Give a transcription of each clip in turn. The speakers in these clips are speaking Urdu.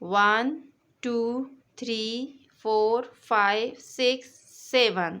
1 2 3 4 5 6 7।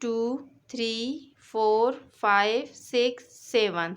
2 3 4 5 6 7।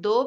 2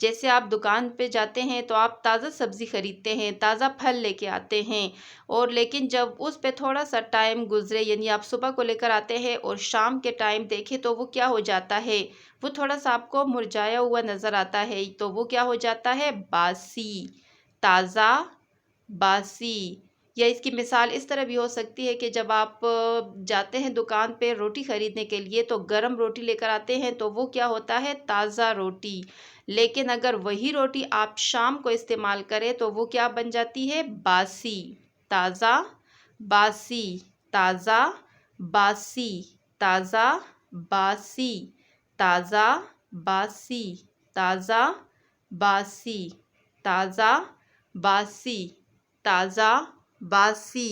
جیسے آپ دکان پہ جاتے ہیں تو آپ تازہ سبزی خریدتے ہیں، تازہ پھل لے کے آتے ہیں، اور لیکن جب اس پہ تھوڑا سا ٹائم گزرے، یعنی آپ صبح کو لے کر آتے ہیں اور شام کے ٹائم دیکھیں تو وہ کیا ہو جاتا ہے، وہ تھوڑا سا آپ کو مرجھایا ہوا نظر آتا ہے، تو وہ کیا ہو جاتا ہے، باسی، تازہ، باسی۔ یا اس کی مثال اس طرح بھی ہو سکتی ہے کہ جب آپ جاتے ہیں دکان پہ روٹی خریدنے کے لیے تو گرم روٹی لے کر آتے ہیں تو وہ کیا ہوتا ہے، تازہ روٹی۔ لیکن اگر وہی روٹی آپ شام کو استعمال کریں تو وہ کیا بن جاتی ہے، باسی، تازہ، باسی، تازہ، باسی، تازہ، باسی، تازہ، باسی، تازہ، باسی، تازہ، باسی، تازہ، باسی۔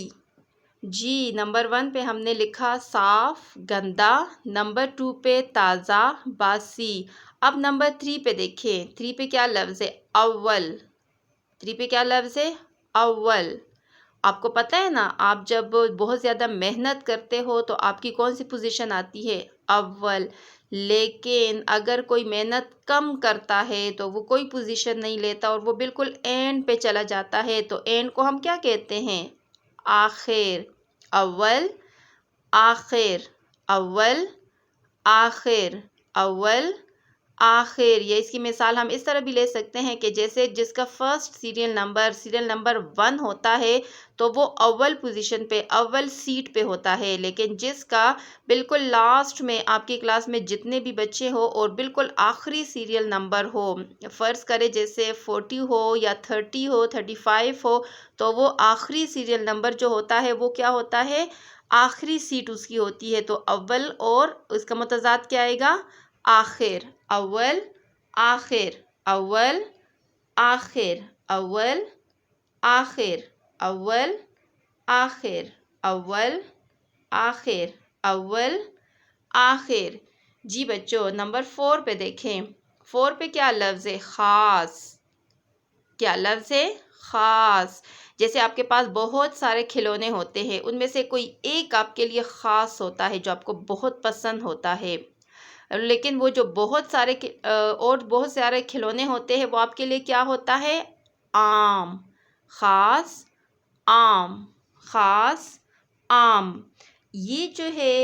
جی، نمبر 1 پہ ہم نے لکھا صاف، گندا، نمبر 2 پہ تازہ، باسی۔ اب نمبر 3 پہ دیکھیں، 3 پہ کیا لفظ ہے، اول۔ 3 پہ کیا لفظ ہے، اول۔ آپ کو پتہ ہے نا، آپ جب بہت زیادہ محنت کرتے ہو تو آپ کی کون سی پوزیشن آتی ہے، اول۔ لیکن اگر کوئی محنت کم کرتا ہے تو وہ کوئی پوزیشن نہیں لیتا اور وہ بالکل اینڈ پہ چلا جاتا ہے، تو اینڈ کو ہم کیا کہتے ہیں، آخر۔ اول، آخر، اول، آخر، اول، آخر۔ یا اس کی مثال ہم اس طرح بھی لے سکتے ہیں کہ جیسے جس کا فرسٹ سیریل نمبر 1 ہوتا ہے تو وہ اول پوزیشن پہ، اول سیٹ پہ ہوتا ہے، لیکن جس کا بالکل لاسٹ میں آپ کی کلاس میں جتنے بھی بچے ہو اور بالکل آخری سیریل نمبر ہو، فرض کرے جیسے 40 ہو یا 30 ہو، 35 ہو، تو وہ آخری سیریل نمبر جو ہوتا ہے وہ کیا ہوتا ہے، آخری سیٹ اس کی ہوتی ہے۔ تو اول اور اس کا متضاد کیا آئے گا، آخر۔ اول، آخر، اول، آخر، اول، آخر، اول، آخر، اول، آخر، اول، آخر۔ جی بچوں، نمبر 4 پہ دیکھیں، 4 پہ کیا لفظ ہے، خاص۔ کیا لفظ ہے، خاص۔ جیسے آپ کے پاس بہت سارے کھلونے ہوتے ہیں، ان میں سے کوئی ایک آپ کے لیے خاص ہوتا ہے جو آپ کو بہت پسند ہوتا ہے، لیکن وہ جو بہت سارے کھلونے ہوتے ہیں وہ آپ کے لیے کیا ہوتا ہے، عام۔ خاص، عام، خاص، عام۔ یہ جو ہے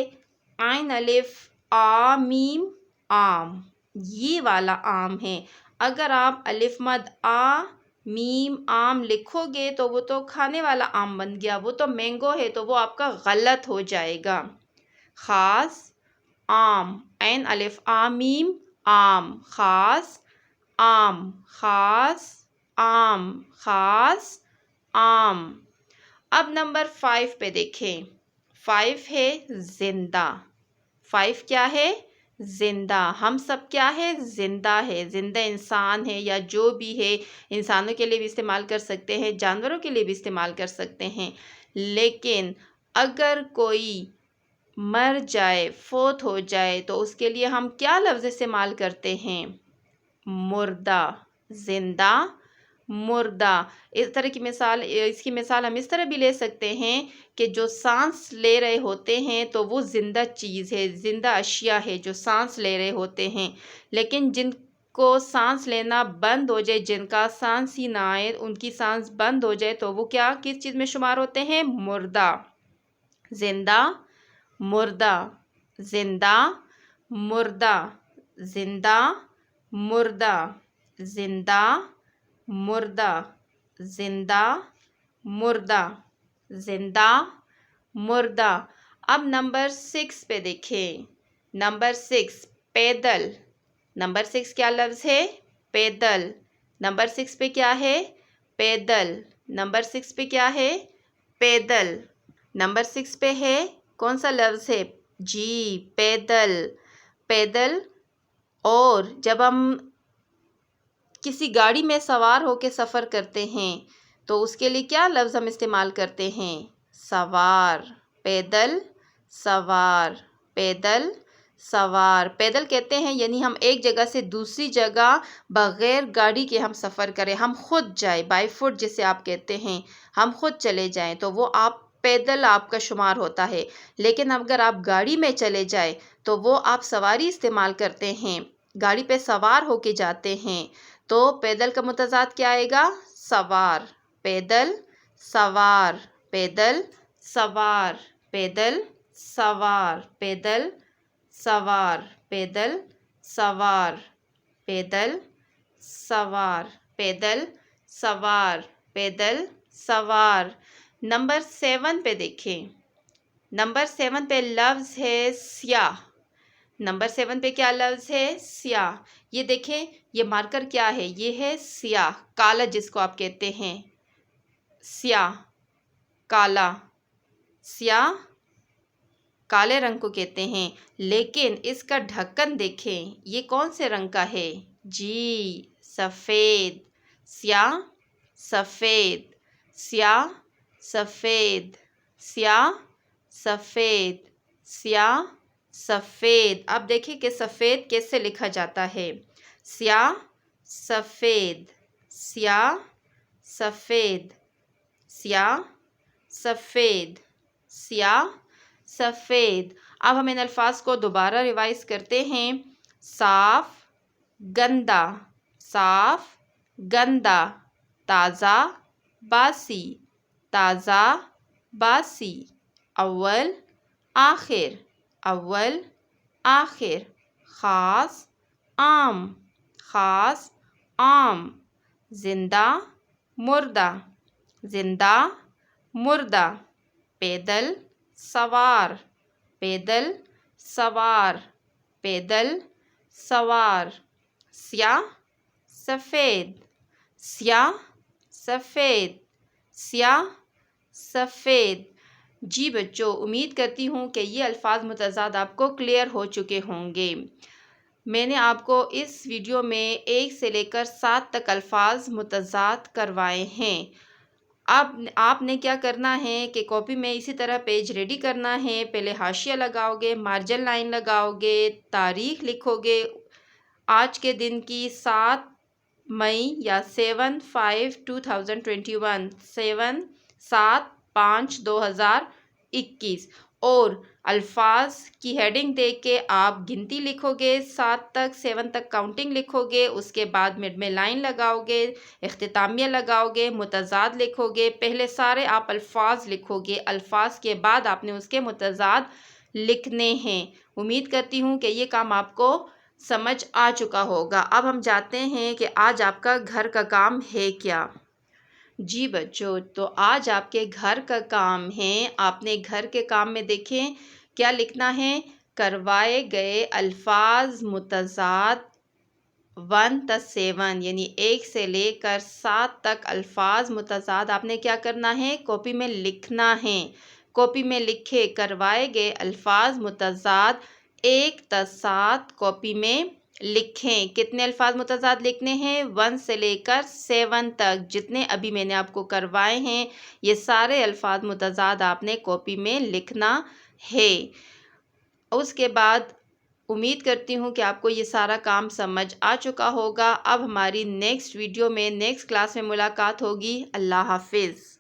عین الف آ میم، عام، یہ والا عام ہے۔ اگر آپ الف مد آ میم آم لکھو گے تو وہ تو کھانے والا آم بن گیا، وہ تو مینگو ہے، تو وہ آپ کا غلط ہو جائے گا۔ خاص، عام، عین الف آ میم، عام، خاص، عام، خاص، عام، خاص، عام۔ اب نمبر 5 پہ دیکھیں، 5 ہے زندہ۔ 5 کیا ہے، زندہ۔ ہم سب کیا ہے، زندہ ہے، زندہ انسان ہے یا جو بھی ہے، انسانوں کے لیے بھی استعمال کر سکتے ہیں، جانوروں کے لیے بھی استعمال کر سکتے ہیں۔ لیکن اگر کوئی مر جائے، فوت ہو جائے، تو اس کے لیے ہم کیا لفظ استعمال کرتے ہیں، مردہ۔ زندہ، مردہ۔ اس کی مثال ہم اس طرح بھی لے سکتے ہیں کہ جو سانس لے رہے ہوتے ہیں تو وہ زندہ چیز ہے، زندہ اشیاء ہے جو سانس لے رہے ہوتے ہیں، لیکن جن کو سانس لینا بند ہو جائے، جن کا سانس ہی نہ آئے، ان کی سانس بند ہو جائے تو وہ کیا، کس چیز میں شمار ہوتے ہیں، مردہ۔ زندہ، مردہ، زندہ، مردہ، زندہ، مردہ، زندہ، مردہ، زندہ، مردہ، زندہ، مردہ۔ اب نمبر 6 پہ دیکھیں، نمبر 6 پیدل۔ نمبر 6 کیا لفظ ہے، پیدل۔ نمبر 6 پہ کیا ہے، پیدل۔ نمبر 6 پہ کیا ہے، پیدل۔ نمبر 6 پہ ہے کون سا لفظ ہے، جی پیدل، پیدل۔ اور جب ہم کسی گاڑی میں سوار ہو کے سفر کرتے ہیں تو اس کے لیے کیا لفظ ہم استعمال کرتے ہیں، سوار۔ پیدل، سوار، پیدل، سوار۔ پیدل کہتے ہیں یعنی ہم ایک جگہ سے دوسری جگہ بغیر گاڑی کے ہم سفر کریں، ہم خود جائیں، بائی فٹ جسے آپ کہتے ہیں، ہم خود چلے جائیں تو وہ آپ پیدل آپ کا شمار ہوتا ہے۔ لیکن اگر آپ گاڑی میں چلے جائیں تو وہ آپ سواری استعمال کرتے ہیں، گاڑی پہ سوار ہو کے جاتے ہیں، تو پیدل کا متضاد کیا آئے گا؟ سوار، پیدل سوار، پیدل سوار، پیدل سوار، پیدل سوار، پیدل سوار، پیدل سوار، پیدل سوار، پیدل سوار۔ نمبر 7 پہ دیکھیں، نمبر 7 پہ لفظ ہے سیاہ۔ نمبر 7 پہ کیا لفظ ہے؟ سیاہ۔ یہ دیکھیں، یہ مارکر کیا ہے؟ یہ ہے سیاہ، کالا جس کو آپ کہتے ہیں، سیاہ، کالا، سیاہ کالے رنگ کو کہتے ہیں، لیکن اس کا ڈھکن دیکھیں، یہ کون سے رنگ کا ہے؟ جی سفید، سیاہ سفید، سیاہ سفید، سیاہ سفید، سیاہ سفید۔ اب دیکھیں کہ سفید کیسے لکھا جاتا ہے؟ سیاہ سفید، سیاہ سفید، سیاہ سفید، سیاہ سفید۔ اب ہم ان الفاظ کو دوبارہ ریوائز کرتے ہیں۔ صاف، گندا، صاف گندا، تازہ باسی، تازہ باسی، اول آخر، اول آخر، خاص عام، خاص عام، زندہ مردہ، زندہ مردہ، پیدل سوار، پیدل سوار، پیدل سوار، سیاہ سفید، سیاہ سفید، سیاہ سفید۔ جی بچوں، امید کرتی ہوں کہ یہ الفاظ متضاد آپ کو کلیئر ہو چکے ہوں گے۔ میں نے آپ کو اس ویڈیو میں 1 سے لے کر 7 تک الفاظ متضاد کروائے ہیں۔ اب آپ نے کیا کرنا ہے کہ کاپی میں اسی طرح پیج ریڈی کرنا ہے۔ پہلے حاشیہ لگاؤ گے، مارجن لائن لگاؤ گے، تاریخ لکھو گے، آج کے دن کی 7 مئی یا 7/5/2021، 7/5/2021، اور الفاظ کی ہیڈنگ دیکھ کے آپ گنتی لکھو گے، 7 تک کاؤنٹنگ لکھو گے، اس کے بعد مڈ میں لائن لگاؤ گے، اختتامیہ لگاؤ گے، متضاد لکھو گے۔ پہلے سارے آپ الفاظ لکھو گے، الفاظ کے بعد آپ نے اس کے متضاد لکھنے ہیں۔ امید کرتی ہوں کہ یہ کام آپ کو سمجھ آ چکا ہوگا۔ اب ہم جاتے ہیں کہ آج آپ کا گھر کا کام ہے کیا؟ جی بچوں، تو آج آپ کے گھر کا کام ہے، آپ نے گھر کے کام میں دیکھیں کیا لکھنا ہے؟ کروائے گئے الفاظ متضاد 1 تا 7، یعنی 1 سے لے کر 7 تک الفاظ متضاد آپ نے کیا کرنا ہے؟ کاپی میں لکھنا ہے۔ کاپی میں لکھے کروائے گئے الفاظ متضاد 1 تا 7 کاپی میں لکھیں۔ کتنے الفاظ متضاد لکھنے ہیں؟ 1 سے لے کر 7 تک، جتنے ابھی میں نے آپ کو کروائے ہیں، یہ سارے الفاظ متضاد آپ نے کاپی میں لکھنا ہے۔ اس کے بعد امید کرتی ہوں کہ آپ کو یہ سارا کام سمجھ آ چکا ہوگا۔ اب ہماری نیکسٹ ویڈیو میں، نیکسٹ کلاس میں ملاقات ہوگی۔ اللہ حافظ۔